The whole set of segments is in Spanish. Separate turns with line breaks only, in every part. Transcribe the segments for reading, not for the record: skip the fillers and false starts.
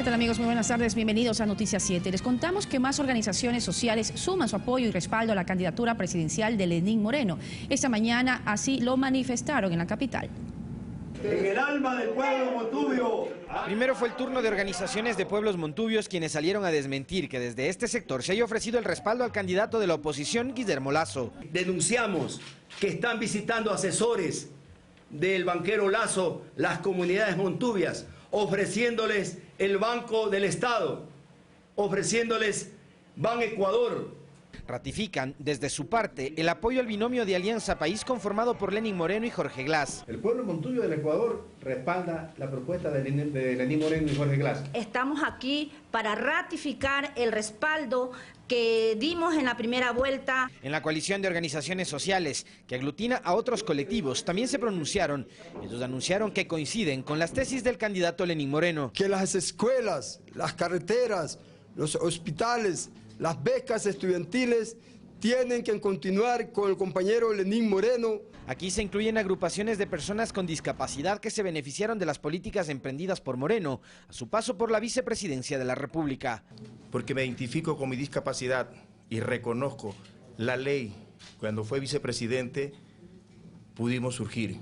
tal, amigos? Muy buenas tardes, bienvenidos a Noticias 7. Les contamos que más organizaciones sociales suman su apoyo y respaldo a la candidatura presidencial de Lenín Moreno. Esta mañana así lo manifestaron en la capital.
En el alma del pueblo montubio.
Primero fue el turno de organizaciones de pueblos montubios, quienes salieron a desmentir que desde este sector se haya ofrecido el respaldo al candidato de la oposición, Guillermo Lasso.
Denunciamos que están visitando asesores del banquero Lasso las comunidades montubias, ofreciéndoles el Banco del Estado, ofreciéndoles Ban Ecuador.
Ratifican desde su parte el apoyo al binomio de Alianza País conformado por Lenín Moreno y Jorge Glass.
El pueblo montubio del Ecuador respalda la propuesta de Lenín Moreno y Jorge Glass.
Estamos aquí para ratificar el respaldo que dimos en la primera vuelta.
En la coalición de organizaciones sociales, que aglutina a otros colectivos, también se pronunciaron. Ellos anunciaron que coinciden con las tesis del candidato Lenín Moreno.
Que las escuelas, las carreteras, los hospitales, las becas estudiantiles tienen que continuar con el compañero Lenín Moreno.
Aquí se incluyen agrupaciones de personas con discapacidad que se beneficiaron de las políticas emprendidas por Moreno a su paso por la vicepresidencia de la República.
Porque me identifico con mi discapacidad y reconozco la ley. Cuando fue vicepresidente pudimos surgir.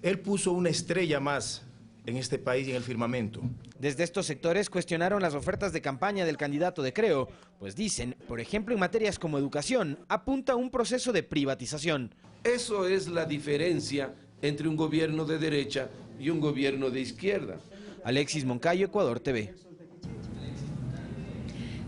Él puso una estrella más en este país y en el firmamento.
Desde estos sectores cuestionaron las ofertas de campaña del candidato de Creo, pues dicen, por ejemplo, en materias como educación, apunta a un proceso de privatización.
Eso es la diferencia entre un gobierno de derecha y un gobierno de izquierda.
Alexis Moncayo, Ecuador TV.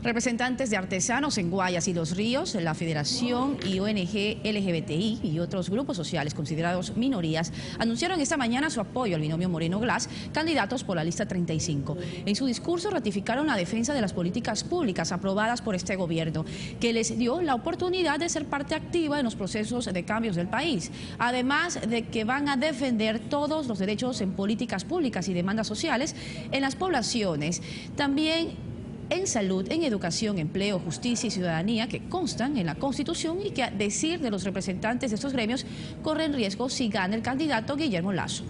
Representantes de artesanos en Guayas y Los Ríos, la Federación y ONG LGBTI y otros grupos sociales considerados minorías anunciaron esta mañana su apoyo al binomio Moreno-Glass, candidatos por la lista 35. En su discurso ratificaron la defensa de las políticas públicas aprobadas por este gobierno, que les dio la oportunidad de ser parte activa en los procesos de cambios del país. Además de que van a defender todos los derechos en políticas públicas y demandas sociales en las poblaciones. También en salud, en educación, empleo, justicia y ciudadanía que constan en la Constitución y que, a decir de los representantes de estos gremios, corren riesgo si gana el candidato Guillermo Lasso.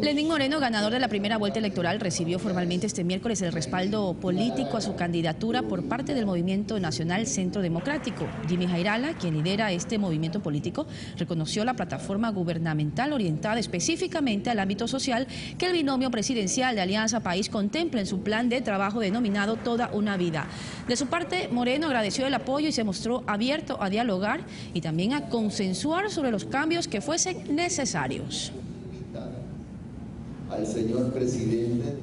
Lenín Moreno, ganador de la primera vuelta electoral, recibió formalmente este miércoles el respaldo político a su candidatura por parte del Movimiento Nacional Centro Democrático. Jimmy Jairala, quien lidera este movimiento político, reconoció la plataforma gubernamental orientada específicamente al ámbito social que el binomio presidencial de Alianza País contempla en su plan de trabajo denominado Toda una Vida. De su parte, Moreno agradeció el apoyo y se mostró abierto a dialogar y también a consensuar sobre los cambios que fuesen necesarios.
Al señor presidente.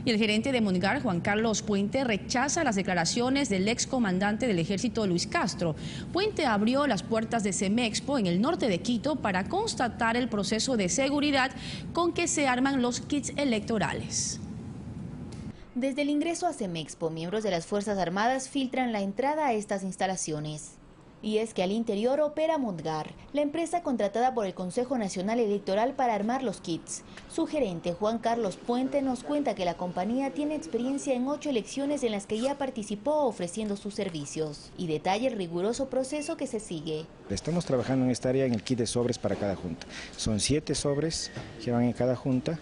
Y el gerente de Mongar, Juan Carlos Puente, rechaza las declaraciones del excomandante del ejército Luis Castro. Puente abrió las puertas de Semexpo en el norte de Quito para constatar el proceso de seguridad con que se arman los kits electorales.
Desde el ingreso a Semexpo, miembros de las Fuerzas Armadas filtran la entrada a estas instalaciones. Y es que al interior opera Mongar, la empresa contratada por el Consejo Nacional Electoral para armar los kits. Su gerente, Juan Carlos Puente, nos cuenta que la compañía tiene experiencia en 8 elecciones en las que ya participó ofreciendo sus servicios. Y detalla el riguroso proceso que se sigue.
Estamos trabajando en esta área en el kit de sobres para cada junta. Son 7 sobres que van en cada junta.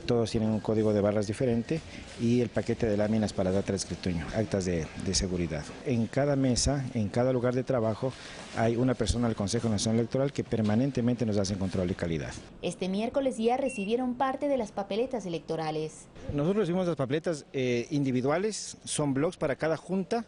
Todos tienen un código de barras diferente y el paquete de láminas para data de escritorio, actas de seguridad. En cada mesa, en cada lugar de trabajo, hay una persona del Consejo Nacional Electoral que permanentemente nos hace control de calidad.
Este miércoles ya recibieron parte de las papeletas electorales.
Nosotros recibimos las papeletas individuales, son blogs para cada junta,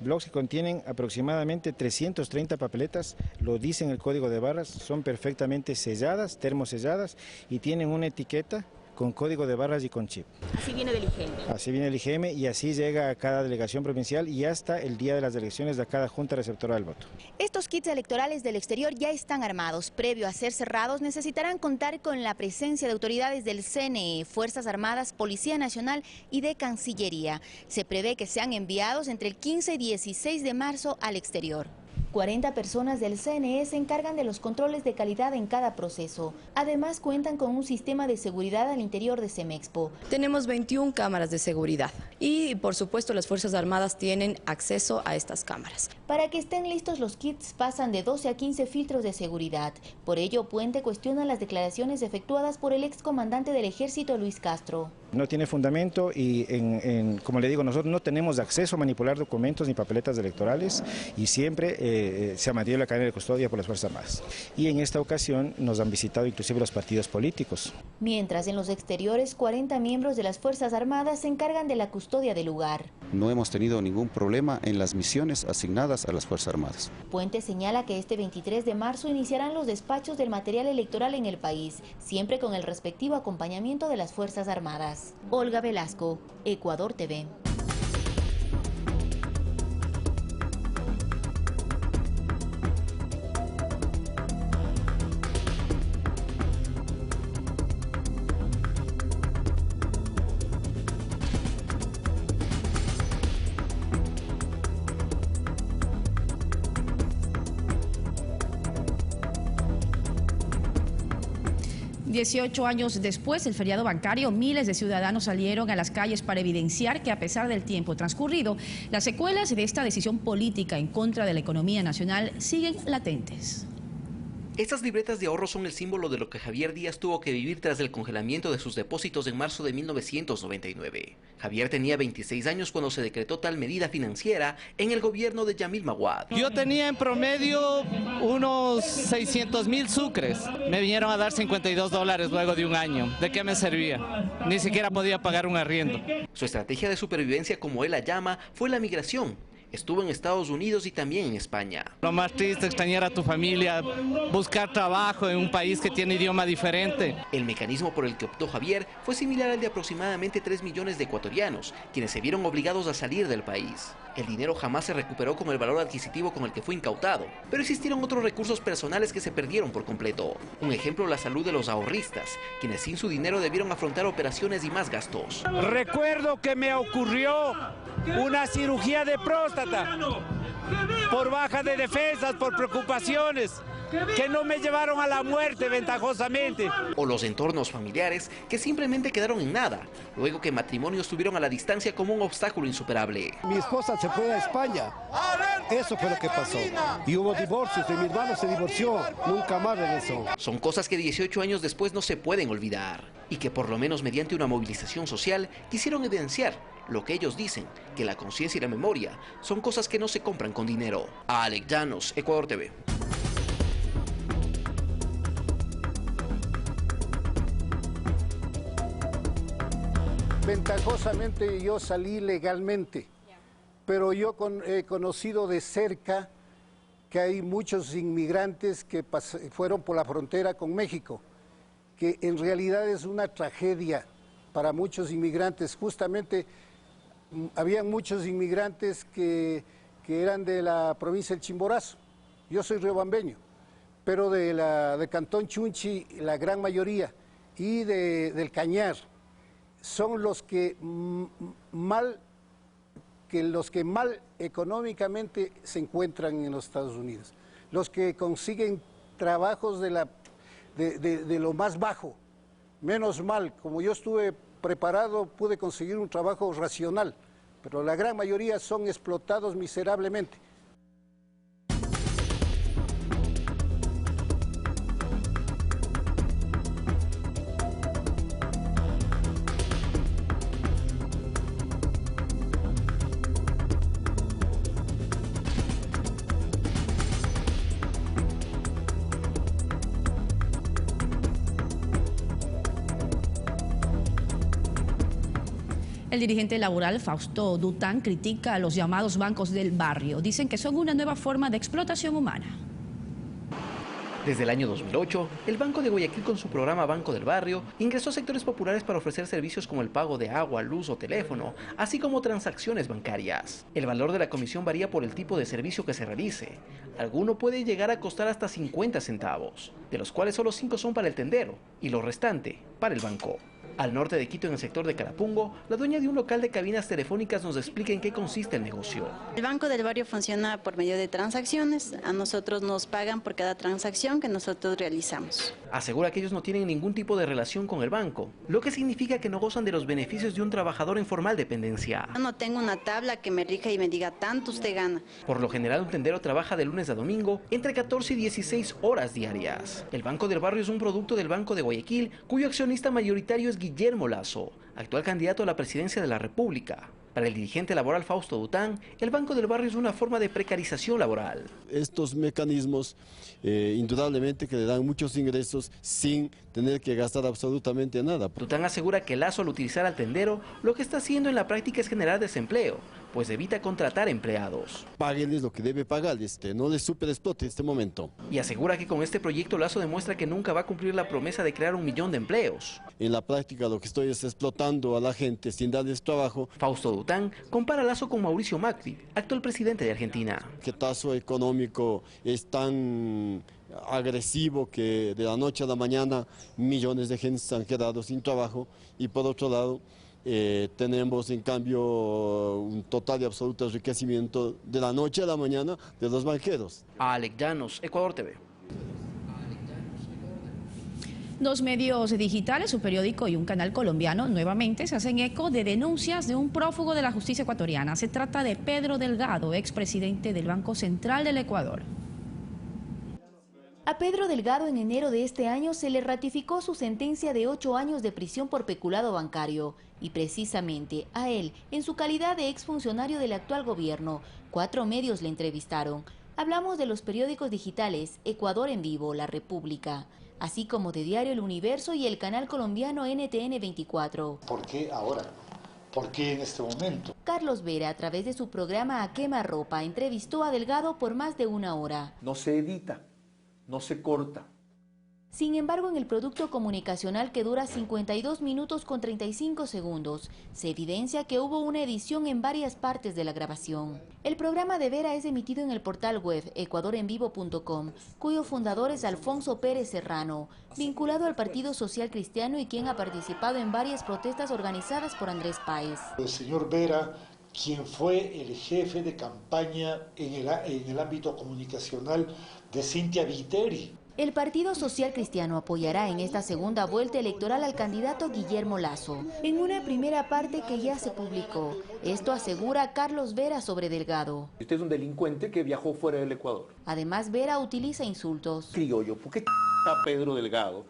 blogs que contienen aproximadamente 330 papeletas, lo dice en el código de barras, son perfectamente selladas, termoselladas y tienen una etiqueta con código de barras y con chip.
Así viene del IGM.
Así viene el IGM y así llega a cada delegación provincial y hasta el día de las elecciones de cada junta receptora del voto.
Estos kits electorales del exterior ya están armados. Previo a ser cerrados necesitarán contar con la presencia de autoridades del CNE, Fuerzas Armadas, Policía Nacional y de Cancillería. Se prevé que sean enviados entre el 15 y 16 de marzo al exterior. 40 personas del CNE se encargan de los controles de calidad en cada proceso. Además, cuentan con un sistema de seguridad al interior de Semexpo.
Tenemos 21 cámaras de seguridad y, por supuesto, las Fuerzas Armadas tienen acceso a estas cámaras.
Para que estén listos los kits pasan de 12 a 15 filtros de seguridad. Por ello, Puente cuestiona las declaraciones efectuadas por el excomandante del Ejército, Luis Castro.
No tiene fundamento y, como le digo, nosotros no tenemos acceso a manipular documentos ni papeletas electorales y siempre se ha mantenido la cadena de custodia por las Fuerzas Armadas. Y en esta ocasión nos han visitado inclusive los partidos políticos.
Mientras en los exteriores, 40 miembros de las Fuerzas Armadas se encargan de la custodia del lugar.
No hemos tenido ningún problema en las misiones asignadas a las Fuerzas Armadas.
Puente señala que este 23 de marzo iniciarán los despachos del material electoral en el país, siempre con el respectivo acompañamiento de las Fuerzas Armadas. Olga Velasco, Ecuador TV.
$18 años después del feriado bancario, miles de ciudadanos salieron a las calles para evidenciar que a pesar del tiempo transcurrido, las secuelas de esta decisión política en contra de la economía nacional siguen latentes.
Estas libretas de ahorro son el símbolo de lo que Javier Díaz tuvo que vivir tras el congelamiento de sus depósitos en marzo de 1999. Javier tenía 26 años cuando se decretó tal medida financiera en el gobierno de Yamil Maguad.
Yo tenía en promedio unos 600,000 sucres. Me vinieron a dar $52 luego de un año. ¿De qué me servía? Ni siquiera podía pagar un arriendo.
Su estrategia de supervivencia, como él la llama, fue la migración. Estuvo en Estados Unidos y también en España.
Lo más triste, extrañar a tu familia, buscar trabajo en un país que tiene idioma diferente.
El mecanismo por el que optó Javier fue similar al de aproximadamente 3 millones de ecuatorianos, quienes se vieron obligados a salir del país. El dinero jamás se recuperó con el valor adquisitivo con el que fue incautado, pero existieron otros recursos personales que se perdieron por completo. Un ejemplo, la salud de los ahorristas, quienes sin su dinero debieron afrontar operaciones y más gastos.
Recuerdo que me ocurrió una cirugía de próstata por baja de defensas, por preocupaciones que no me llevaron a la muerte ventajosamente.
O los entornos familiares que simplemente quedaron en nada, luego que matrimonios tuvieron a la distancia como un obstáculo insuperable.
Mi esposa se fue a España, eso fue lo que pasó. Y hubo divorcios, y mi hermano se divorció, nunca más regresó.
Son cosas que 18 años después no se pueden olvidar, y que por lo menos mediante una movilización social quisieron evidenciar lo que ellos dicen, que la conciencia y la memoria son cosas que no se compran con dinero. Alex Llanos, Ecuador TV.
Ventajosamente yo salí legalmente, pero yo he conocido de cerca que hay muchos inmigrantes que fueron por la frontera con México, que en realidad es una tragedia para muchos inmigrantes. Justamente había muchos inmigrantes que eran de la provincia del Chimborazo. Yo soy riobambeño, pero de Cantón Chunchi la gran mayoría, y del Cañar. Son los que mal económicamente se encuentran en los Estados Unidos, los que consiguen trabajos de lo más bajo. Menos mal, como yo estuve preparado, pude conseguir un trabajo racional, pero la gran mayoría son explotados miserablemente.
El dirigente laboral Fausto Dután critica a los llamados bancos del barrio. Dicen que son una nueva forma de explotación humana.
Desde el año 2008, el Banco de Guayaquil, con su programa Banco del Barrio, ingresó a sectores populares para ofrecer servicios como el pago de agua, luz o teléfono, así como transacciones bancarias. El valor de la comisión varía por el tipo de servicio que se realice. Alguno puede llegar a costar hasta 50 centavos, de los cuales solo 5 son para el tendero y lo restante para el banco. Al norte de Quito, en el sector de Carapungo, la dueña de un local de cabinas telefónicas nos explica en qué consiste el negocio.
El Banco del Barrio funciona por medio de transacciones. A nosotros nos pagan por cada transacción que nosotros realizamos.
Asegura que ellos no tienen ningún tipo de relación con el banco, lo que significa que no gozan de los beneficios de un trabajador en formal dependencia.
Yo no tengo una tabla que me rija y me diga tanto usted gana.
Por lo general, un tendero trabaja de lunes a domingo entre 14 y 16 horas diarias. El Banco del Barrio es un producto del Banco de Guayaquil, cuyo accionista mayoritario es Guillermo Lasso, actual candidato a la presidencia de la República. Para el dirigente laboral Fausto Dután, el Banco del Barrio es una forma de precarización laboral.
Estos mecanismos indudablemente que le dan muchos ingresos sin tener que gastar absolutamente nada.
Dután asegura que Lasso, al utilizar al tendero, lo que está haciendo en la práctica es generar desempleo, pues evita contratar empleados.
Páguenles lo que debe pagarles, no les superexplote en este momento.
Y asegura que con este proyecto Lasso demuestra que nunca va a cumplir la promesa de crear 1 millón de empleos.
En la práctica lo que estoy es explotando a la gente sin darles trabajo.
Fausto Dután compara Lasso con Mauricio Macri, actual presidente de Argentina.
¿Qué tazo económico es tan agresivo que de la noche a la mañana millones de gente se han quedado sin trabajo? Y por otro lado, tenemos en cambio un total y absoluto enriquecimiento de la noche a la mañana de los banqueros.
Alex Llanos, Ecuador TV.
2 medios digitales, un periódico y un canal colombiano, nuevamente se hacen eco de denuncias de un prófugo de la justicia ecuatoriana. Se trata de Pedro Delgado, expresidente del Banco Central del Ecuador.
A Pedro Delgado en enero de este año se le ratificó su sentencia de 8 años de prisión por peculado bancario. Y precisamente a él, en su calidad de exfuncionario del actual gobierno, 4 medios le entrevistaron. Hablamos de los periódicos digitales Ecuador en Vivo, La República, así como de Diario El Universo y el canal colombiano NTN 24.
¿Por qué ahora? ¿Por qué en este momento?
Carlos Vera, a través de su programa A Quemarropa, entrevistó a Delgado por más de 1 hora.
No se edita, no se corta.
Sin embargo, en el producto comunicacional, que dura 52 minutos con 35 segundos, se evidencia que hubo una edición en varias partes de la grabación. El programa de Vera es emitido en el portal web ecuadorenvivo.com, cuyo fundador es Alfonso Pérez Serrano, vinculado al Partido Social Cristiano y quien ha participado en varias protestas organizadas por Andrés Páez.
El señor Vera, quien fue el jefe de campaña en el ámbito comunicacional de Cynthia Viteri.
El Partido Social Cristiano apoyará en esta segunda vuelta electoral al candidato Guillermo Lasso, en una primera parte que ya se publicó. Esto asegura Carlos Vera sobre Delgado.
Usted es un delincuente que viajó fuera del Ecuador.
Además, Vera utiliza insultos.
Criollo, ¿por qué Pedro Delgado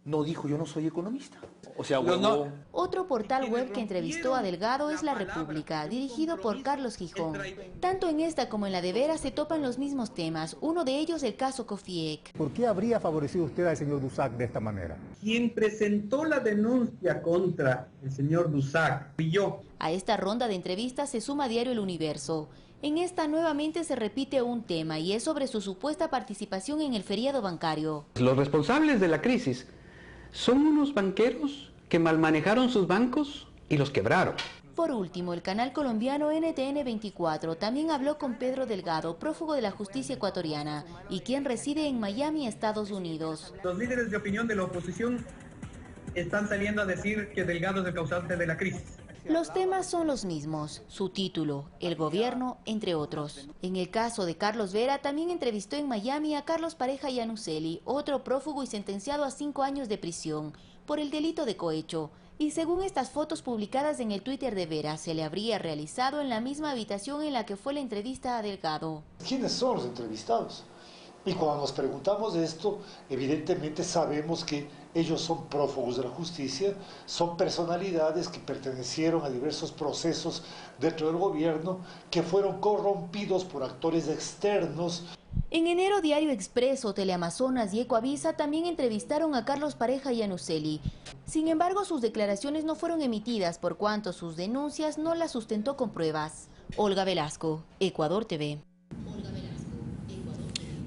no dijo yo no soy economista? O sea,
Otro portal web que entrevistó a Delgado es La República, dirigido por Carlos Gijón. Tanto en esta como en la de Vera se topan los mismos temas, uno de ellos el caso Cofiec.
¿Por qué habría favorecido usted al señor Dusac de esta manera?
Quien presentó la denuncia contra el señor Dusac fui yo.
A esta ronda de entrevistas se suma Diario El Universo. En esta nuevamente se repite un tema y es sobre su supuesta participación en el feriado bancario.
Los responsables de la crisis son unos banqueros que malmanejaron sus bancos y los quebraron.
Por último, el canal colombiano NTN 24 también habló con Pedro Delgado, prófugo de la justicia ecuatoriana y quien reside en Miami, Estados Unidos.
Los líderes de opinión de la oposición están saliendo a decir que Delgado es el causante de la crisis.
Los temas son los mismos, su título, el gobierno, entre otros. En el caso de Carlos Vera, también entrevistó en Miami a Carlos Pareja Yanuseli, otro prófugo y sentenciado a 5 años de prisión por el delito de cohecho. Y según estas fotos publicadas en el Twitter de Vera, se le habría realizado en la misma habitación en la que fue la entrevista a Delgado.
¿Quiénes son los entrevistados? Y cuando nos preguntamos de esto, evidentemente sabemos que ellos son prófugos de la justicia, son personalidades que pertenecieron a diversos procesos dentro del gobierno, que fueron corrompidos por actores externos.
En enero, Diario Expreso, Teleamazonas y Ecoavisa también entrevistaron a Carlos Pareja Yanuseli. Sin embargo, sus declaraciones no fueron emitidas por cuanto sus denuncias no las sustentó con pruebas. Olga Velasco, Ecuador TV.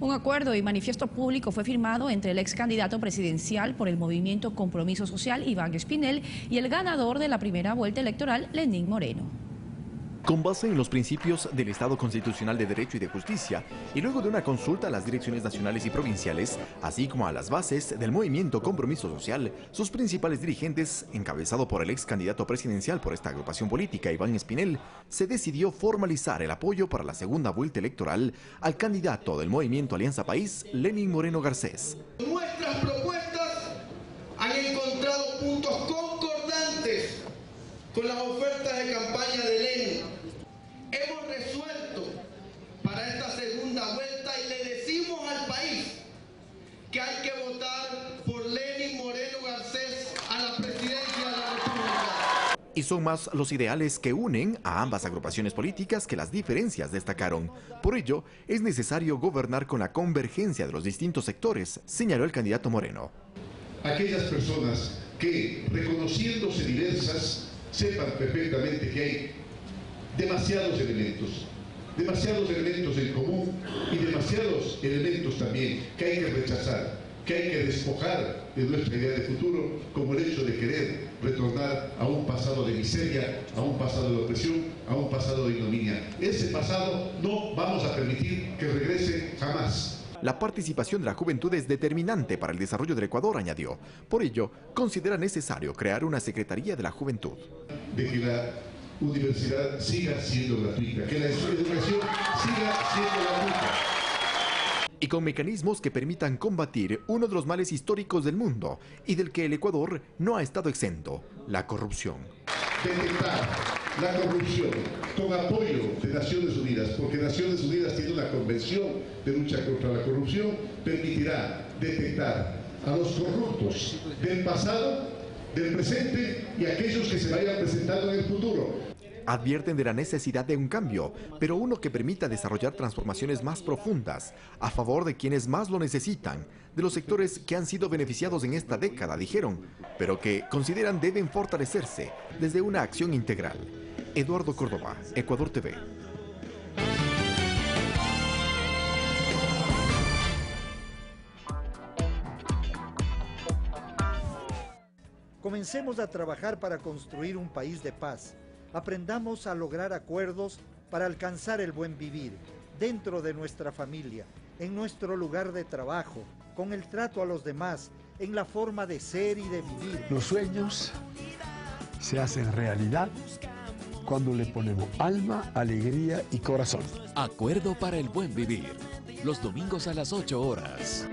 Un acuerdo y manifiesto público fue firmado entre el ex candidato presidencial por el movimiento Compromiso Social, Iván Espinel, y el ganador de la primera vuelta electoral, Lenín Moreno.
Con base en los principios del Estado Constitucional de Derecho y de Justicia, y luego de una consulta a las direcciones nacionales y provinciales, así como a las bases del movimiento Compromiso Social, sus principales dirigentes, encabezado por el ex candidato presidencial por esta agrupación política, Iván Espinel, se decidió formalizar el apoyo para la segunda vuelta electoral al candidato del movimiento Alianza País, Lenín Moreno Garcés.
Nuestras propuestas han encontrado puntos concordantes con las ofertas de campaña de Lenín. Hemos resuelto para esta segunda vuelta y le decimos al país que hay que votar por Lenín Moreno Garcés a la presidencia de la República.
Y son más los ideales que unen a ambas agrupaciones políticas que las diferencias, destacaron. Por ello, es necesario gobernar con la convergencia de los distintos sectores, señaló el candidato Moreno.
Aquellas personas que, reconociéndose diversas, sepan perfectamente que hay demasiados elementos en común y demasiados elementos también que hay que rechazar, que hay que despojar de nuestra idea de futuro, como el hecho de querer retornar a un pasado de miseria, a un pasado de opresión, a un pasado de ignominia. Ese pasado no vamos a permitir que regrese jamás.
La participación de la juventud es determinante para el desarrollo del Ecuador, añadió. Por ello, considera necesario crear una Secretaría de la Juventud.
De que la universidad siga siendo gratuita, que la educación siga siendo gratuita.
Y con mecanismos que permitan combatir uno de los males históricos del mundo y del que el Ecuador no ha estado exento, la corrupción.
Detectar la corrupción con apoyo de Naciones Unidas, porque Naciones Unidas tiene una convención de lucha contra la corrupción, permitirá detectar a los corruptos del pasado, del presente y aquellos que se vayan presentando en el futuro.
Advierten de la necesidad de un cambio, pero uno que permita desarrollar transformaciones más profundas, a favor de quienes más lo necesitan, de los sectores que han sido beneficiados en esta década, dijeron, pero que consideran deben fortalecerse desde una acción integral. Eduardo Córdoba, Ecuador TV.
Comencemos a trabajar para construir un país de paz. Aprendamos a lograr acuerdos para alcanzar el buen vivir, dentro de nuestra familia, en nuestro lugar de trabajo, con el trato a los demás, en la forma de ser y de vivir.
Los sueños se hacen realidad cuando le ponemos alma, alegría y corazón.
Acuerdo para el buen vivir, los domingos a las 8 horas.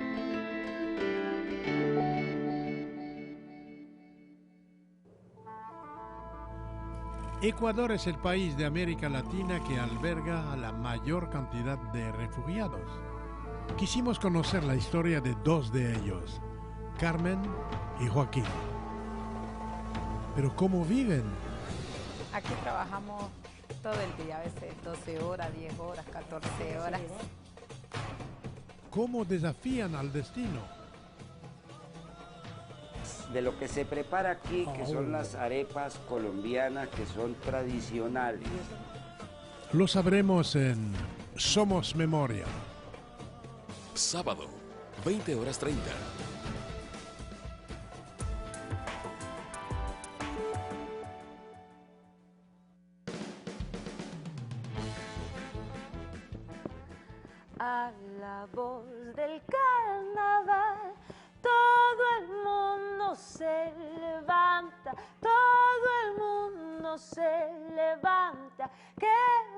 Ecuador es el país de América Latina que alberga a la mayor cantidad de refugiados. Quisimos conocer la historia de dos de ellos, Carmen y Joaquín. Pero ¿cómo viven?
Aquí trabajamos todo el día, a veces 12 horas, 10 horas, 14 horas.
¿Cómo desafían al destino?
De lo que se prepara aquí, que son las arepas colombianas, que son tradicionales.
Lo sabremos en Somos Memoria.
Sábado, 20:30.
A la voz del carnaval, todo el mundo se levanta, todo el mundo se levanta, qué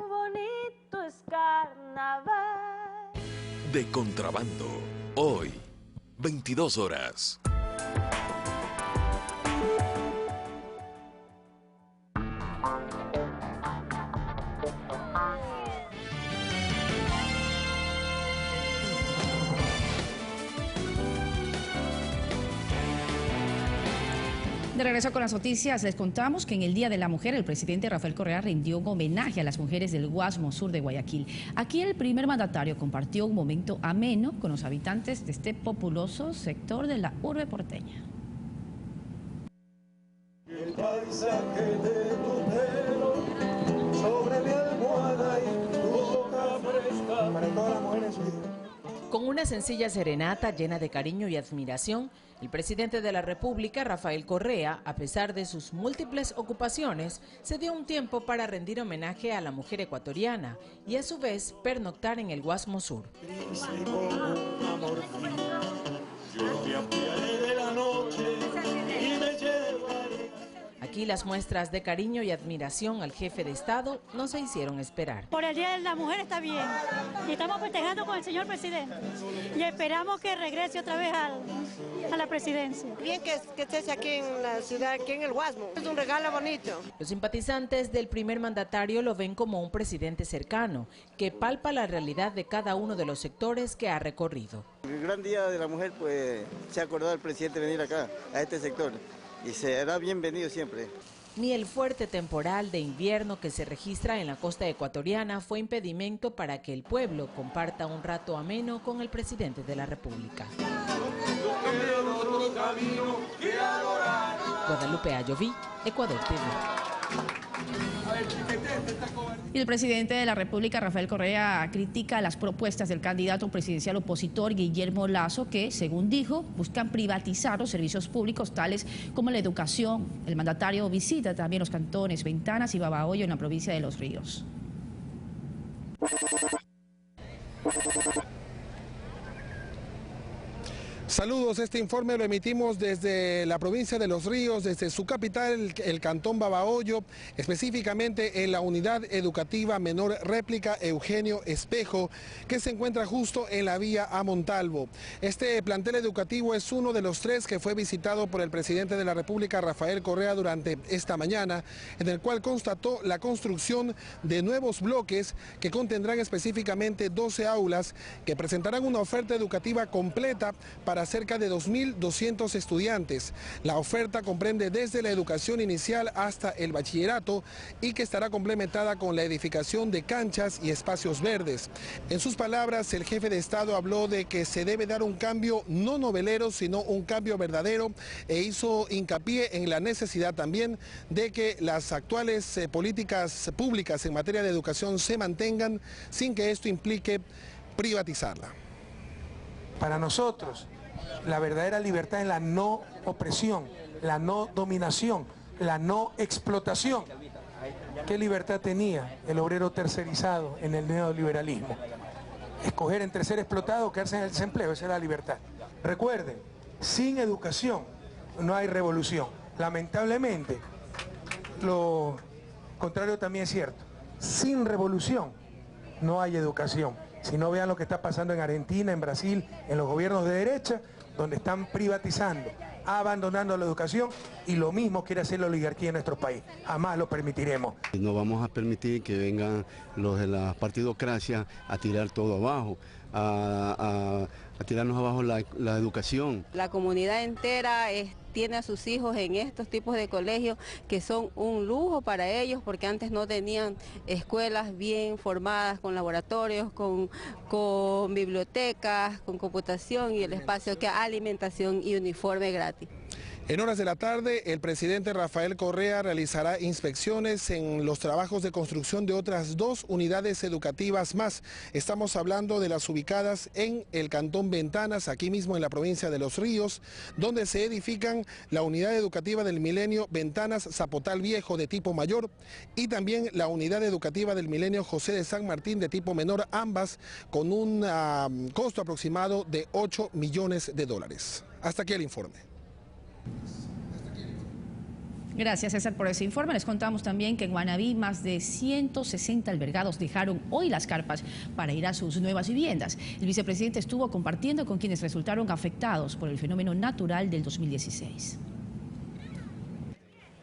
bonito es carnaval.
De Contrabando, hoy, 22 horas.
De regreso con las noticias, les contamos que en el Día de la Mujer el presidente Rafael Correa rindió un homenaje a las mujeres del Guasmo Sur de Guayaquil. Aquí el primer mandatario compartió un momento ameno con los habitantes de este populoso sector de la urbe porteña.
El paisaje de tu pelo sobre mi almohada y tu boca fresca para todas las mujeres.
Con
Con una sencilla serenata llena de cariño y admiración, el presidente de la República, Rafael Correa, a pesar de sus múltiples ocupaciones, se dio un tiempo para rendir homenaje a la mujer ecuatoriana y a su vez pernoctar en el Guasmo Sur. Aquí las muestras de cariño y admiración al jefe de Estado no se hicieron esperar.
Por el Día de la Mujer está bien y estamos festejando con el señor presidente y esperamos que regrese otra vez a la presidencia.
Bien que estés aquí en la ciudad, aquí en el Guasmo, es un regalo bonito.
Los simpatizantes del primer mandatario lo ven como un presidente cercano, que palpa la realidad de cada uno de los sectores que ha recorrido.
El gran Día de la Mujer, pues se ha acordado el presidente venir acá, a este sector. Y será bienvenido siempre.
Ni el fuerte temporal de invierno que se registra en la costa ecuatoriana fue impedimento para que el pueblo comparta un rato ameno con el presidente de la República. Guadalupe Ayoví, Ecuador TV.
Y el presidente de la República, Rafael Correa, critica las propuestas del candidato presidencial opositor Guillermo Lasso, que, según dijo, buscan privatizar los servicios públicos tales como la educación. El mandatario visita también los cantones Ventanas y Babahoyo en la provincia de Los Ríos.
Saludos, este informe lo emitimos desde la provincia de Los Ríos, desde su capital, el cantón Babahoyo, específicamente en la unidad educativa menor réplica Eugenio Espejo, que se encuentra justo en la vía a Montalvo. Este plantel educativo es uno de los 3 que fue visitado por el presidente de la República, Rafael Correa, durante esta mañana, en el cual constató la construcción de nuevos bloques que contendrán específicamente 12 aulas que presentarán una oferta educativa completa para cerca de 2.200 estudiantes. La oferta comprende desde la educación inicial hasta el bachillerato y que estará complementada con la edificación de canchas y espacios verdes. En sus palabras, el jefe de Estado habló de que se debe dar un cambio no novelero, sino un cambio verdadero, e hizo hincapié en la necesidad también de que las actuales políticas públicas en materia de educación se mantengan sin que esto implique privatizarla.
Para nosotros, la verdadera libertad es la no opresión, la no dominación, la no explotación. ¿Qué libertad tenía el obrero tercerizado en el neoliberalismo? Escoger entre ser explotado o quedarse en el desempleo, esa es la libertad. Recuerden, sin educación no hay revolución. Lamentablemente, lo contrario también es cierto. Sin revolución no hay educación. Si no, vean lo que está pasando en Argentina, en Brasil, en los gobiernos de derecha, donde están privatizando, abandonando la educación, y lo mismo quiere hacer la oligarquía en nuestro país. Jamás lo permitiremos.
No vamos a permitir que vengan los de la partidocracia a tirar todo abajo, a tirarnos abajo la educación.
La comunidad entera tiene a sus hijos en estos tipos de colegios que son un lujo para ellos, porque antes no tenían escuelas bien formadas con laboratorios, con bibliotecas, con computación y el espacio que alimentación y uniforme gratis.
En horas de la tarde, el presidente Rafael Correa realizará inspecciones en los trabajos de construcción de otras 2 unidades educativas más. Estamos hablando de las ubicadas en el cantón Ventanas, aquí mismo en la provincia de Los Ríos, donde se edifican la unidad educativa del Milenio Ventanas Zapotal Viejo de tipo mayor y también la unidad educativa del Milenio José de San Martín de tipo menor, ambas con un costo aproximado de $8 millones. Hasta aquí el informe.
Gracias, César, por ese informe. Les contamos también que en Guanabí más de 160 albergados dejaron hoy las carpas para ir a sus nuevas viviendas. El vicepresidente estuvo compartiendo con quienes resultaron afectados por el fenómeno natural del 2016.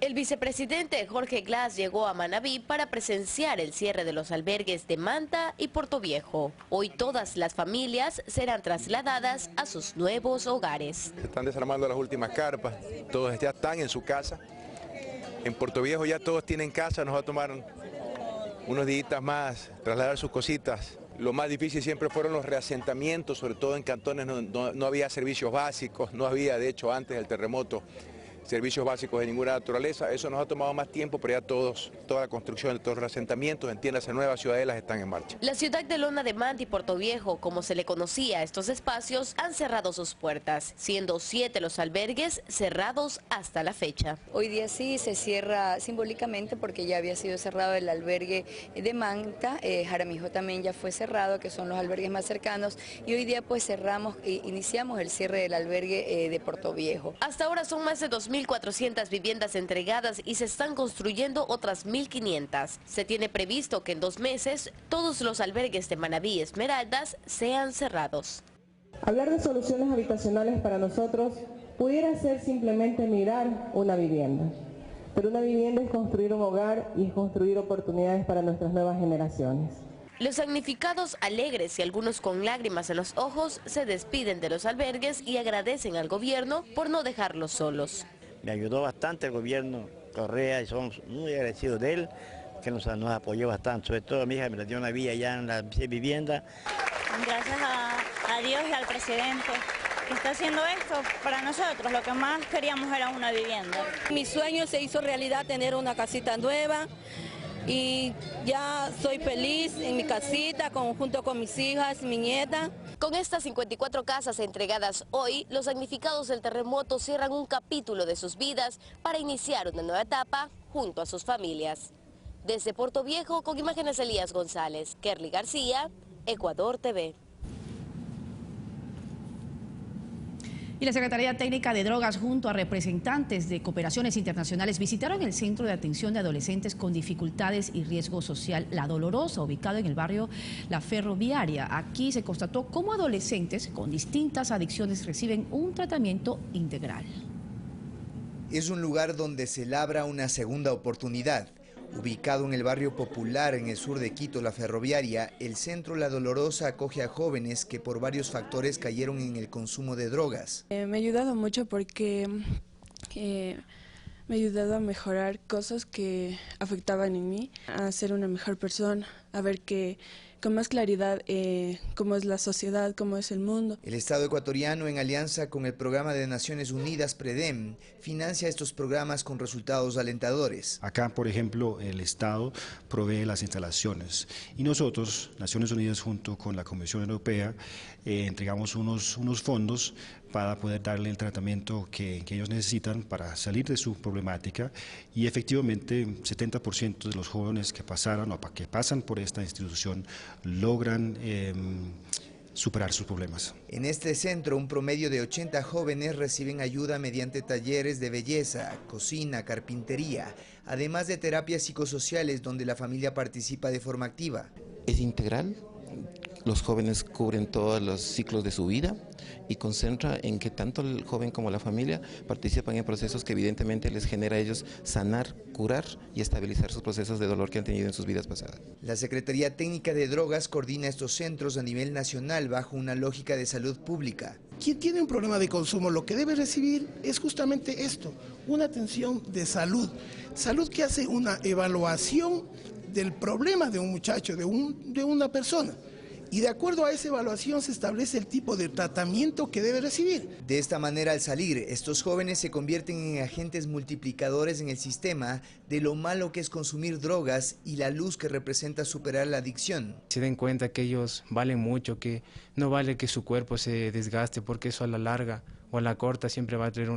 El vicepresidente Jorge Glass llegó a Manabí para presenciar el cierre de los albergues de Manta y Portoviejo. Hoy todas las familias serán trasladadas a sus nuevos hogares.
Están desarmando las últimas carpas, todos ya están en su casa. En Portoviejo ya todos tienen casa, nos va a tomar unos días más trasladar sus cositas. Lo más difícil siempre fueron los reasentamientos, sobre todo en cantones no había servicios básicos, no había, de hecho, antes del terremoto, servicios básicos de ninguna naturaleza. Eso nos ha tomado más tiempo, pero ya toda la construcción de todos los asentamientos, entiéndase, nuevas ciudadelas están en marcha.
La ciudad de Lona de Manta y Portoviejo, como se le conocía a estos espacios, han cerrado sus puertas, siendo 7 los albergues cerrados hasta la fecha.
Hoy día sí se cierra simbólicamente porque ya había sido cerrado el albergue de Manta, Jaramillo también ya fue cerrado, que son los albergues más cercanos, y hoy día pues iniciamos el cierre del albergue de Portoviejo.
Hasta ahora son más de 2.400 viviendas entregadas y se están construyendo otras 1.500. Se tiene previsto que en 2 meses todos los albergues de Manabí y Esmeraldas sean cerrados.
Hablar de soluciones habitacionales para nosotros pudiera ser simplemente mirar una vivienda. Pero una vivienda es construir un hogar y es construir oportunidades para nuestras nuevas generaciones.
Los damnificados alegres y algunos con lágrimas en los ojos se despiden de los albergues y agradecen al gobierno por no dejarlos solos.
Me ayudó bastante el gobierno Correa y somos muy agradecidos de él, que nos apoyó bastante. Sobre todo mi hija me dio una villa ya en la vivienda.
Gracias a Dios y al presidente que está haciendo esto para nosotros. Lo que más queríamos era una vivienda.
Mi sueño se hizo realidad, tener una casita nueva. Y ya soy feliz en mi casita, junto con mis hijas, mi nieta.
Con estas 54 casas entregadas hoy, los damnificados del terremoto cierran un capítulo de sus vidas para iniciar una nueva etapa junto a sus familias. Desde Portoviejo, con imágenes de Elías González, Kerly García, Ecuador TV.
Y la Secretaría Técnica de Drogas junto a representantes de cooperaciones internacionales visitaron el Centro de Atención de Adolescentes con Dificultades y Riesgo Social La Dolorosa, ubicado en el barrio La Ferroviaria. Aquí se constató cómo adolescentes con distintas adicciones reciben un tratamiento integral.
Es un lugar donde se labra una segunda oportunidad. Ubicado en el barrio popular en el sur de Quito, La Ferroviaria, el Centro La Dolorosa acoge a jóvenes que por varios factores cayeron en el consumo de drogas.
Me ha ayudado mucho porque me ha ayudado a mejorar cosas que afectaban en mí, a ser una mejor persona, a ver que con más claridad cómo es la sociedad, cómo es el mundo.
El Estado ecuatoriano, en alianza con el Programa de Naciones Unidas, PREDEM, financia estos programas con resultados alentadores.
Acá, por ejemplo, el Estado provee las instalaciones y nosotros, Naciones Unidas, junto con la Comisión Europea, entregamos unos fondos para poder darle el tratamiento que ellos necesitan para salir de su problemática, y efectivamente 70% de los jóvenes que pasaron o que pasan por esta institución logran superar sus problemas.
En este centro, un promedio de 80 jóvenes reciben ayuda mediante talleres de belleza, cocina, carpintería, además de terapias psicosociales donde la familia participa de forma activa.
Es integral. Los jóvenes cubren todos los ciclos de su vida y concentra en que tanto el joven como la familia participan en procesos que evidentemente les genera a ellos sanar, curar y estabilizar sus procesos de dolor que han tenido en sus vidas pasadas.
La Secretaría Técnica de Drogas coordina estos centros a nivel nacional bajo una lógica de salud pública.
Quien tiene un problema de consumo lo que debe recibir es justamente esto, una atención de salud. Salud que hace una evaluación del problema de un muchacho, de una persona. Y de acuerdo a esa evaluación se establece el tipo de tratamiento que debe recibir.
De esta manera, al salir, estos jóvenes se convierten en agentes multiplicadores en el sistema de lo malo que es consumir drogas y la luz que representa superar la adicción.
Se den cuenta que ellos valen mucho, que no vale que su cuerpo se desgaste, porque eso a la larga o a la corta siempre va a traer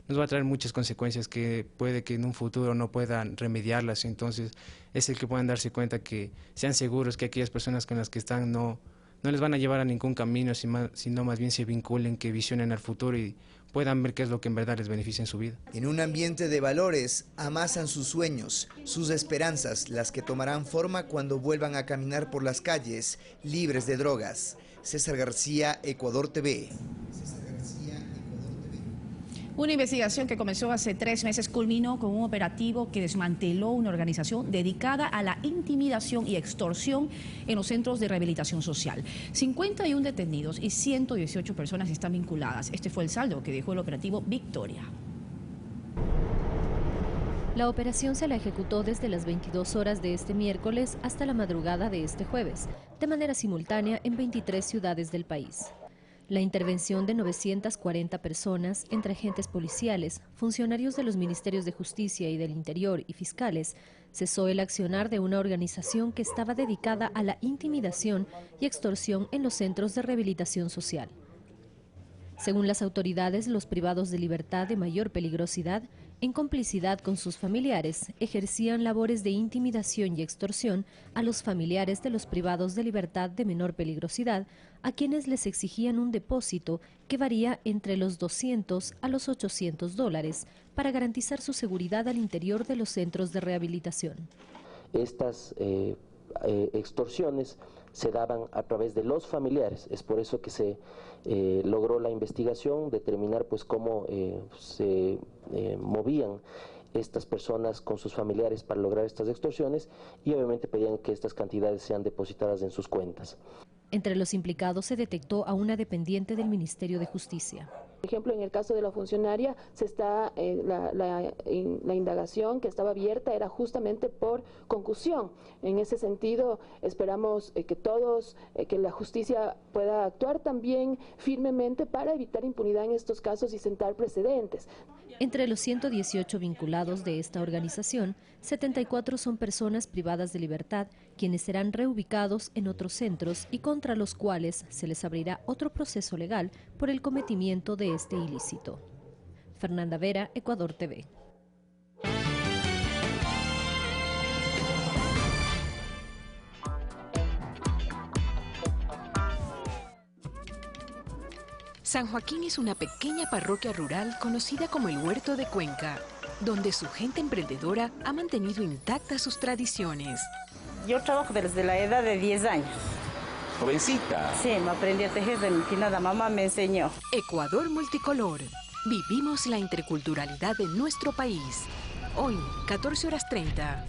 nos va a traer muchas consecuencias que puede que en un futuro no puedan remediarlas. Entonces es el que puedan darse cuenta, que sean seguros que aquellas personas con las que están no les van a llevar a ningún camino, sino más bien se vinculen, que visionen al futuro y puedan ver qué es lo que en verdad les beneficia en su vida.
En un ambiente de valores, amasan sus sueños, sus esperanzas, las que tomarán forma cuando vuelvan a caminar por las calles libres de drogas. César García, Ecuador TV.
Una investigación que comenzó hace 3 meses culminó con un operativo que desmanteló una organización dedicada a la intimidación y extorsión en los centros de rehabilitación social. 51 detenidos y 118 personas están vinculadas. Este fue el saldo que dejó el operativo Victoria.
La operación se la ejecutó desde las 22 horas de este miércoles hasta la madrugada de este jueves, de manera simultánea en 23 ciudades del país. La intervención de 940 personas, entre agentes policiales, funcionarios de los Ministerios de Justicia y del Interior y fiscales, cesó el accionar de una organización que estaba dedicada a la intimidación y extorsión en los centros de rehabilitación social. Según las autoridades, los privados de libertad de mayor peligrosidad, en complicidad con sus familiares, ejercían labores de intimidación y extorsión a los familiares de los privados de libertad de menor peligrosidad, a quienes les exigían un depósito que varía entre los $200 a los $800 para garantizar su seguridad al interior de los centros de rehabilitación.
Estas extorsiones se daban a través de los familiares. Es por eso que se logró la investigación, determinar pues cómo se movían estas personas con sus familiares para lograr estas extorsiones, y obviamente pedían que estas cantidades sean depositadas en sus cuentas.
Entre los implicados se detectó a una dependiente del Ministerio de Justicia.
Por ejemplo, en el caso de la funcionaria, la indagación que estaba abierta era justamente por concusión. En ese sentido, esperamos que la justicia pueda actuar también firmemente para evitar impunidad en estos casos y sentar precedentes.
Entre los 118 vinculados de esta organización, 74 son personas privadas de libertad, quienes serán reubicados en otros centros y contra los cuales se les abrirá otro proceso legal por el cometimiento de este ilícito. Fernanda Vera, Ecuador TV.
San Joaquín es una pequeña parroquia rural conocida como el Huerto de Cuenca, donde su gente emprendedora ha mantenido intactas sus tradiciones.
Yo trabajo desde la edad de 10 años.
Jovencita.
Sí, me aprendí a tejer de mi finada, mamá me enseñó.
Ecuador multicolor. Vivimos la interculturalidad de nuestro país. Hoy, 14:30.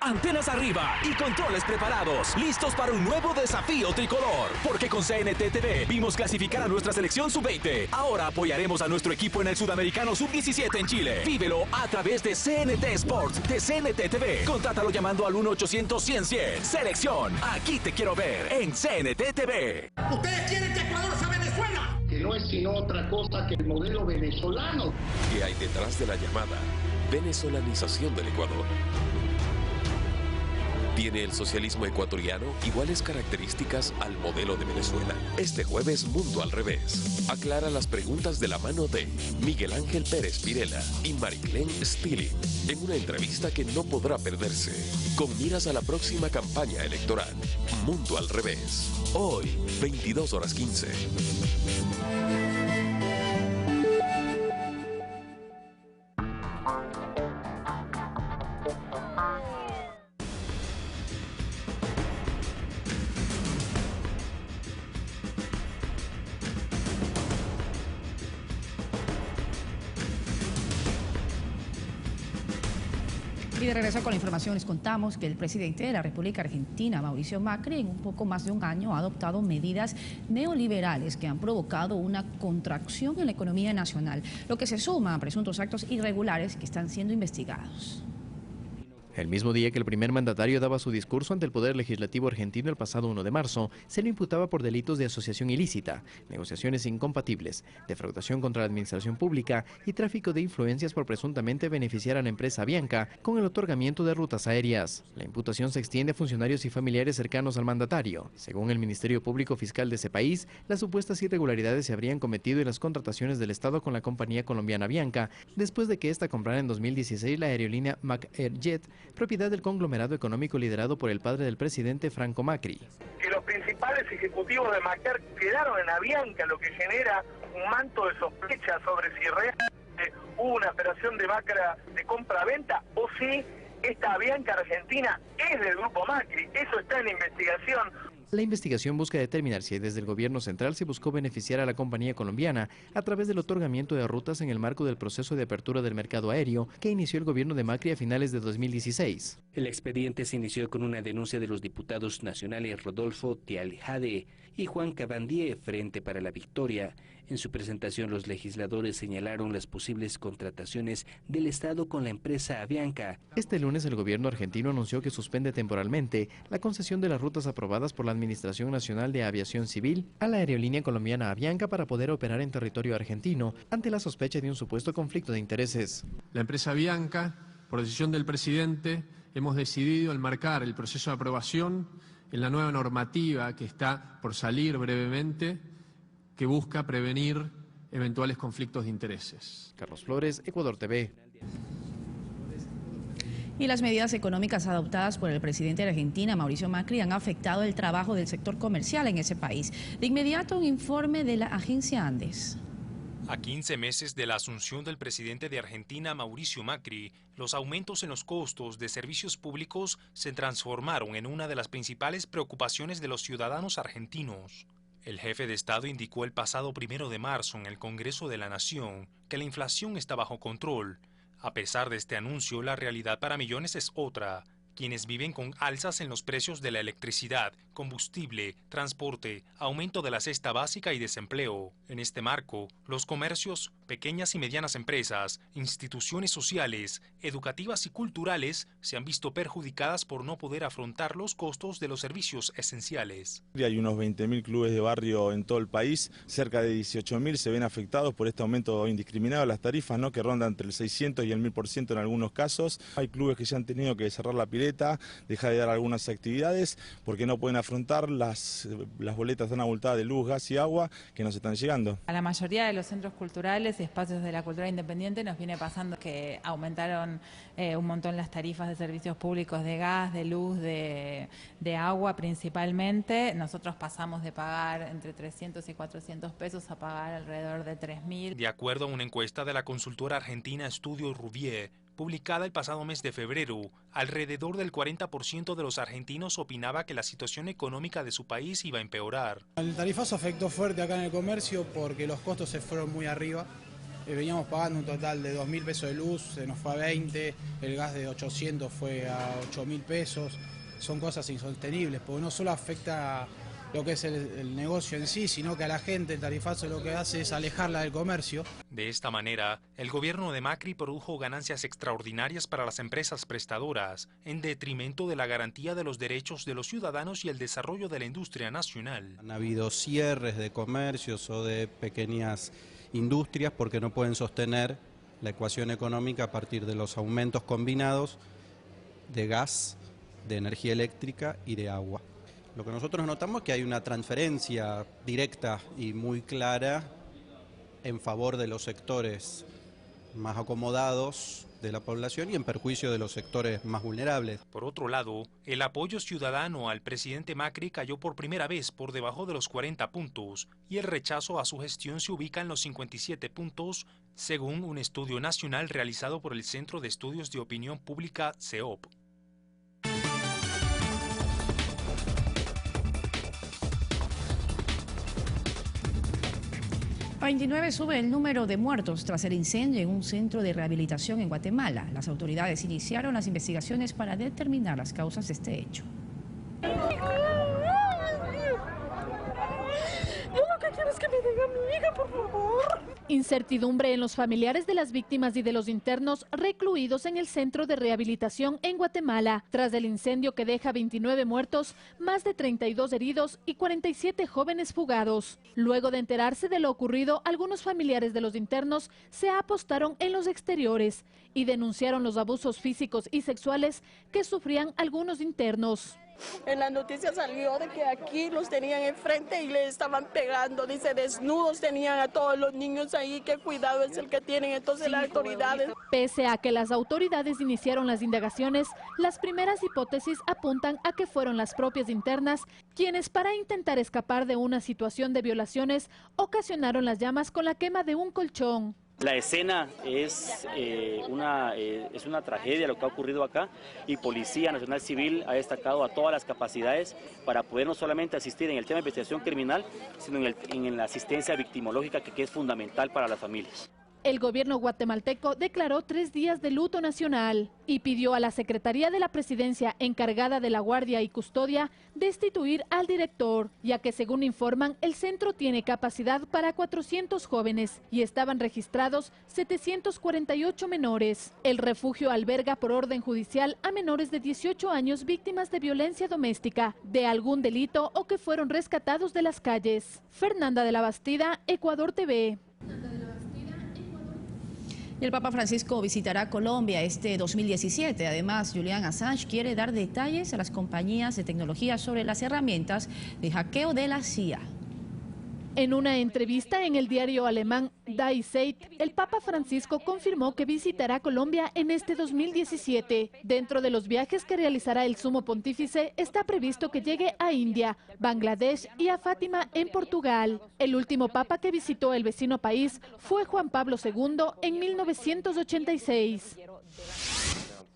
Antenas arriba y controles preparados, listos para un nuevo desafío tricolor. Porque con CNT TV vimos clasificar a nuestra selección sub-20. Ahora apoyaremos a nuestro equipo en el Sudamericano sub-17 en Chile. Vívelo a través de CNT Sports de CNT TV. Contrátalo llamando al 1-800-100-100. Selección, aquí te quiero ver en CNT TV.
¿Ustedes quieren que Ecuador sea Venezuela? Que no es sino otra cosa que el modelo venezolano.
¿Qué hay detrás de la llamada venezolanización del Ecuador? ¿Tiene el socialismo ecuatoriano iguales características al modelo de Venezuela? Este jueves, Mundo al Revés. Aclara las preguntas de la mano de Miguel Ángel Pérez Pirela y Mariclén Stilling en una entrevista que no podrá perderse, con miras a la próxima campaña electoral. Mundo al Revés. Hoy, 22:15.
Y de regreso con la información les contamos que el presidente de la República Argentina, Mauricio Macri, en un poco más de un año ha adoptado medidas neoliberales que han provocado una contracción en la economía nacional, lo que se suma a presuntos actos irregulares que están siendo investigados.
El mismo día que el primer mandatario daba su discurso ante el Poder Legislativo argentino el pasado 1 de marzo, se le imputaba por delitos de asociación ilícita, negociaciones incompatibles, defraudación contra la administración pública y tráfico de influencias por presuntamente beneficiar a la empresa Avianca con el otorgamiento de rutas aéreas. La imputación se extiende a funcionarios y familiares cercanos al mandatario. Según el Ministerio Público Fiscal de ese país, las supuestas irregularidades se habrían cometido en las contrataciones del Estado con la compañía colombiana Avianca, después de que esta comprara en 2016 la aerolínea McAirJet, propiedad del conglomerado económico liderado por el padre del presidente Franco Macri.
Que los principales ejecutivos de Macri quedaron en Avianca, lo que genera un manto de sospecha sobre si realmente hubo una operación de compra-venta o si esta Avianca Argentina es del grupo Macri. Eso está en investigación.
La investigación busca determinar si desde el gobierno central se buscó beneficiar a la compañía colombiana a través del otorgamiento de rutas en el marco del proceso de apertura del mercado aéreo que inició el gobierno de Macri a finales de 2016.
El expediente se inició con una denuncia de los diputados nacionales Rodolfo Tialjade
y Juan Cabandier, Frente para la Victoria. En su presentación, los legisladores señalaron las posibles contrataciones del Estado con la empresa Avianca.
Este lunes el gobierno argentino anunció que suspende temporalmente la concesión de las rutas aprobadas por la Administración Nacional de Aviación Civil a la aerolínea colombiana Avianca para poder operar en territorio argentino ante la sospecha de un supuesto conflicto de intereses.
La empresa Avianca, por decisión del presidente, hemos decidido enmarcar el proceso de aprobación en la nueva normativa que está por salir brevemente, que busca prevenir eventuales conflictos de intereses.
Carlos Flores, Ecuador TV.
Y las medidas económicas adoptadas por el presidente de Argentina, Mauricio Macri, han afectado el trabajo del sector comercial en ese país. De inmediato, un informe de la agencia Andes.
A 15 meses de la asunción del presidente de Argentina, Mauricio Macri, los aumentos en los costos de servicios públicos se transformaron en una de las principales preocupaciones de los ciudadanos argentinos. El jefe de Estado indicó el pasado 1 de marzo en el Congreso de la Nación que la inflación está bajo control. A pesar de este anuncio, la realidad para millones es otra. Quienes viven con alzas en los precios de la electricidad, combustible, transporte, aumento de la cesta básica y desempleo. En este marco, los comercios, pequeñas y medianas empresas, instituciones sociales, educativas y culturales se han visto perjudicadas por no poder afrontar los costos de los servicios esenciales.
Hay unos 20.000 clubes de barrio en todo el país, cerca de 18.000 se ven afectados por este aumento indiscriminado de las tarifas, ¿no?, que ronda entre el 600 y el 1000% en algunos casos. Hay clubes que ya han tenido que cerrar la pileta, dejar de dar algunas actividades porque no pueden afrontar las boletas tan abultadas de luz, gas y agua que nos están llegando.
A la mayoría de los centros culturales y espacios de la cultura independiente nos viene pasando que aumentaron un montón las tarifas de servicios públicos de gas, de luz, de agua principalmente. Nosotros pasamos de pagar entre 300 y 400 pesos a pagar alrededor de 3.000.
De acuerdo a una encuesta de la consultora argentina Estudio Rouvier, publicada el pasado mes de febrero, alrededor del 40% de los argentinos opinaba que la situación económica de su país iba a empeorar.
El tarifazo afectó fuerte acá en el comercio porque los costos se fueron muy arriba. Veníamos pagando un total de 2.000 pesos de luz, se nos fue a 20, el gas de 800 fue a 8.000 pesos. Son cosas insostenibles, porque no solo afecta lo que es el negocio en sí, sino que a la gente el tarifazo lo que hace es alejarla del comercio.
De esta manera, el gobierno de Macri produjo ganancias extraordinarias para las empresas prestadoras, en detrimento de la garantía de los derechos de los ciudadanos y el desarrollo de la industria nacional.
Han habido cierres de comercios o de pequeñas industrias porque no pueden sostener la ecuación económica a partir de los aumentos combinados de gas, de energía eléctrica y de agua. Lo que nosotros notamos es que hay una transferencia directa y muy clara en favor de los sectores más acomodados de la población y en perjuicio de los sectores más vulnerables.
Por otro lado, el apoyo ciudadano al presidente Macri cayó por primera vez por debajo de los 40 puntos y el rechazo a su gestión se ubica en los 57 puntos, según un estudio nacional realizado por el Centro de Estudios de Opinión Pública, CEOP.
A 29 sube el número de muertos tras el incendio en un centro de rehabilitación en Guatemala. Las autoridades iniciaron las investigaciones para determinar las causas de este hecho.
Yo lo que quiero es que me diga mi hija, por favor. Incertidumbre en los familiares de las víctimas y de los internos recluidos en el centro de rehabilitación en Guatemala, tras el incendio que deja 29 muertos, más de 32 heridos y 47 jóvenes fugados. Luego de enterarse de lo ocurrido, algunos familiares de los internos se apostaron en los exteriores y denunciaron los abusos físicos y sexuales que sufrían algunos internos.
En la noticia salió de que aquí los tenían enfrente y les estaban pegando, dice, desnudos tenían a todos los niños ahí, qué cuidado es el que tienen entonces las autoridades.
Pese a que las autoridades iniciaron las indagaciones, las primeras hipótesis apuntan a que fueron las propias internas quienes, para intentar escapar de una situación de violaciones, ocasionaron las llamas con la quema de un colchón.
La escena es una tragedia lo que ha ocurrido acá y Policía Nacional Civil ha destacado a todas las capacidades para poder no solamente asistir en el tema de investigación criminal, sino en la asistencia victimológica que es fundamental para las familias.
El gobierno guatemalteco declaró 3 días de luto nacional y pidió a la Secretaría de la Presidencia encargada de la guardia y custodia destituir al director, ya que según informan el centro tiene capacidad para 400 jóvenes y estaban registrados 748 menores. El refugio alberga por orden judicial a menores de 18 años víctimas de violencia doméstica, de algún delito o que fueron rescatados de las calles. Fernanda de la Bastida, Ecuador TV.
Y el Papa Francisco visitará Colombia este 2017. Además, Julian Assange quiere dar detalles a las compañías de tecnología sobre las herramientas de hackeo de la CIA.
En una entrevista en el diario alemán Die Zeit, el Papa Francisco confirmó que visitará Colombia en este 2017. Dentro de los viajes que realizará el Sumo Pontífice, está previsto que llegue a India, Bangladesh y a Fátima en Portugal. El último Papa que visitó el vecino país fue Juan Pablo II en 1986.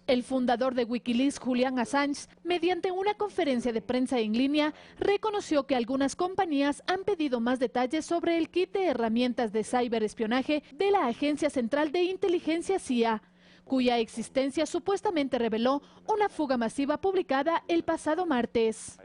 El fundador de Wikileaks, Julian Assange, mediante una conferencia de prensa en línea, reconoció que algunas compañías han pedido más detalles sobre el kit de herramientas de ciberespionaje de la Agencia Central de Inteligencia CIA, cuya existencia supuestamente reveló una fuga masiva publicada el pasado martes.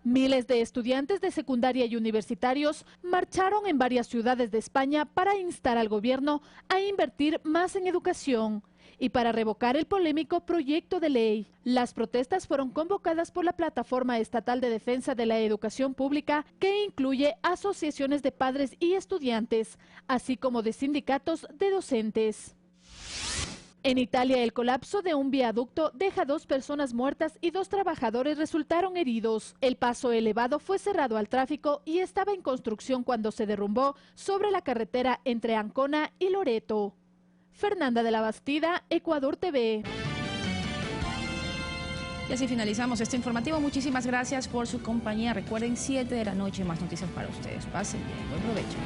Miles de estudiantes de secundaria y universitarios marcharon en varias ciudades de España para instar al gobierno a invertir más en educación y para revocar el polémico proyecto de ley. Las protestas fueron convocadas por la Plataforma Estatal de Defensa de la Educación Pública, que incluye asociaciones de padres y estudiantes, así como de sindicatos de docentes. En Italia, el colapso de un viaducto deja 2 personas muertas y 2 trabajadores resultaron heridos. El paso elevado fue cerrado al tráfico y estaba en construcción cuando se derrumbó sobre la carretera entre Ancona y Loreto. Fernanda de la Bastida, Ecuador TV.
Y así finalizamos este informativo. Muchísimas gracias por su compañía. Recuerden, 7 de la noche, más noticias para ustedes. Pasen bien. Buen provecho.